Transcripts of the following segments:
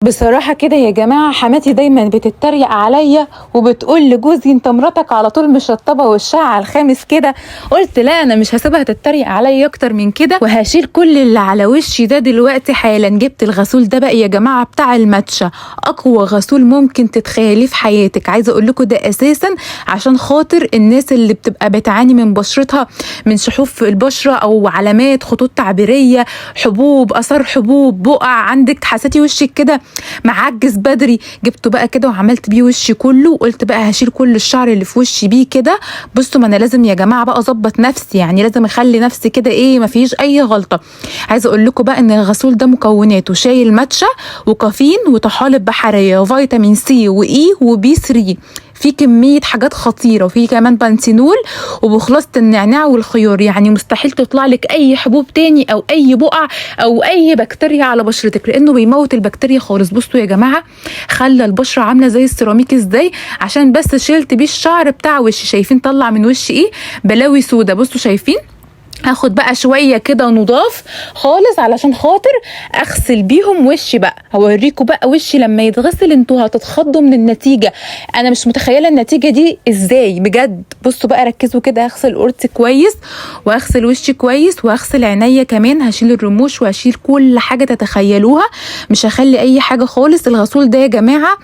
بصراحة كده يا جماعة، حماتي دايما بتتريق عليا وبتقول لجوزي انت مراتك على طول مشطبة وشها على الخامس كده. قلت لا، انا مش هسيبها تتريق عليا اكتر من كده، وهشيل كل اللي على وشي ده دلوقتي حالا. جبت الغسول ده بقى يا جماعة بتاع الماتشا، اقوى غسول ممكن تتخيليه في حياتك. عايزة اقول لكم ده اساسا عشان خاطر الناس اللي بتبقى بتعاني من بشرتها من شحوف في البشرة او علامات خطوط تعبيرية، حبوب، اثار حبوب، بقع عندك، حسيتي وشك كده معجز بدري. جبته بقى كده وعملت بيه وشي كله، وقلت بقى هشيل كل الشعر اللي في وشي بيه كده. بصوا، ما انا لازم يا جماعه بقى اظبط نفسي، يعني لازم اخلي نفسي كده ايه، ما فيش اي غلطه. عايزه اقول لكم بقى ان الغسول ده مكوناته شاي الماتشا وكافيين وطحالب بحريه وفيتامين سي واي وبي 3، في كميه حاجات خطيره، وفي كمان بنسينول وبخلاصه النعناع والخيار. يعني مستحيل تطلع لك اي حبوب تاني او اي بقع او اي بكتيريا على بشرتك، لانه بيموت البكتيريا خالص. بصوا يا جماعه، خلى البشره عامله زي السيراميك ازاي، عشان بس شلت بيه الشعر بتاع وشي. شايفين طلع من وشي ايه؟ بلاوي سودا. بصوا شايفين؟ هاخد بقى شويه كده نضاف خالص علشان خاطر اغسل بيهم وشي. بقى هوريكم بقى وشي لما يتغسل انتوا هتتخضوا من النتيجه. انا مش متخيله النتيجه دي ازاي بجد. بصوا بقى، ركزوا كده. هغسل قرطي كويس واغسل وشي كويس واغسل عينيا كمان، هشيل الرموش وهشيل كل حاجه تتخيلوها، مش هخلي اي حاجه خالص. الغسول ده يا جماعه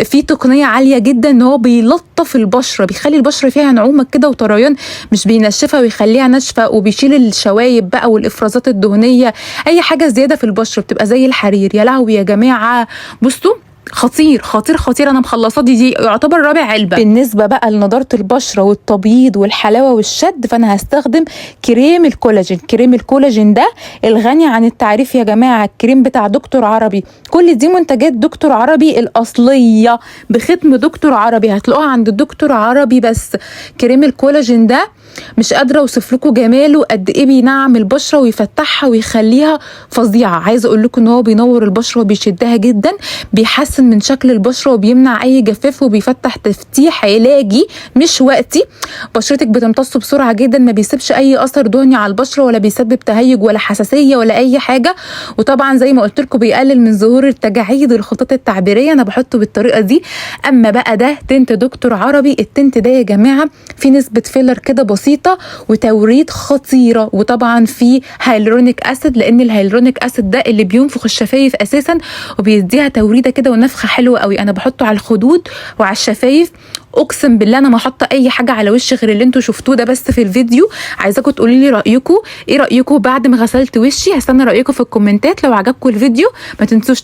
فيه تقنيه عاليه جدا، ان هو بيلطف البشره، بيخلي البشره فيها نعومه كده وطريان، مش بينشفها ويخليها ناشفه، وبيشيل الشوايب بقى والافرازات الدهنيه، اي حاجه زياده في البشره بتبقى زي الحرير. يا لهوي يا جماعه، بصوا خطير خطير خطير. انا مخلصاه، دي يعتبر رابع علبه. بالنسبه بقى لنضاره البشره والتبييض والحلاوه والشد، فانا هستخدم كريم الكولاجين. كريم الكولاجين ده الغني عن التعريف يا جماعه، الكريم بتاع دكتور عربي. كل دي منتجات دكتور عربي الاصليه بختم دكتور عربي، هتلاقوها عند الدكتور عربي. بس كريم الكولاجين ده مش قادره اوصف لكم جماله قد ايه، بينعم البشره ويفتحها ويخليها فظيعه. عايزه اقول لكم ان هو بينور البشره وبيشدها جدا، بيحسن من شكل البشره وبيمنع اي جفاف، وبيفتح تفتيح علاجي مش وقتي. بشرتك بتمتص بسرعه جدا، ما بيسيبش اي اثر دهني على البشره، ولا بيسبب تهيج ولا حساسيه ولا اي حاجه. وطبعا زي ما قلت لكم بيقلل من ظهور التجاعيد والخطوط التعبيريه، انا بحطه بالطريقه دي. اما بقى ده تنت دكتور عربي، التنت ده يا جماعه في نسبه فيلر كده بسيطه وتوريد خطيره، وطبعا في هيالورونيك اسيد، لان الهيالورونيك اسيد ده اللي بينفخ الشفايف اساسا وبيديها توريده كده ونفخه حلوه قوي. انا بحطه على الخدود وعلى الشفايف. اقسم بالله انا ما حاطه اي حاجه على وشي غير اللي انتوا شفتوه ده بس في الفيديو. عايزاكم تقولوا لي رايكم، ايه رايكم بعد ما غسلت وشي؟ هستنى رايكم في الكومنتات. لو عجبكم الفيديو ما تنسوش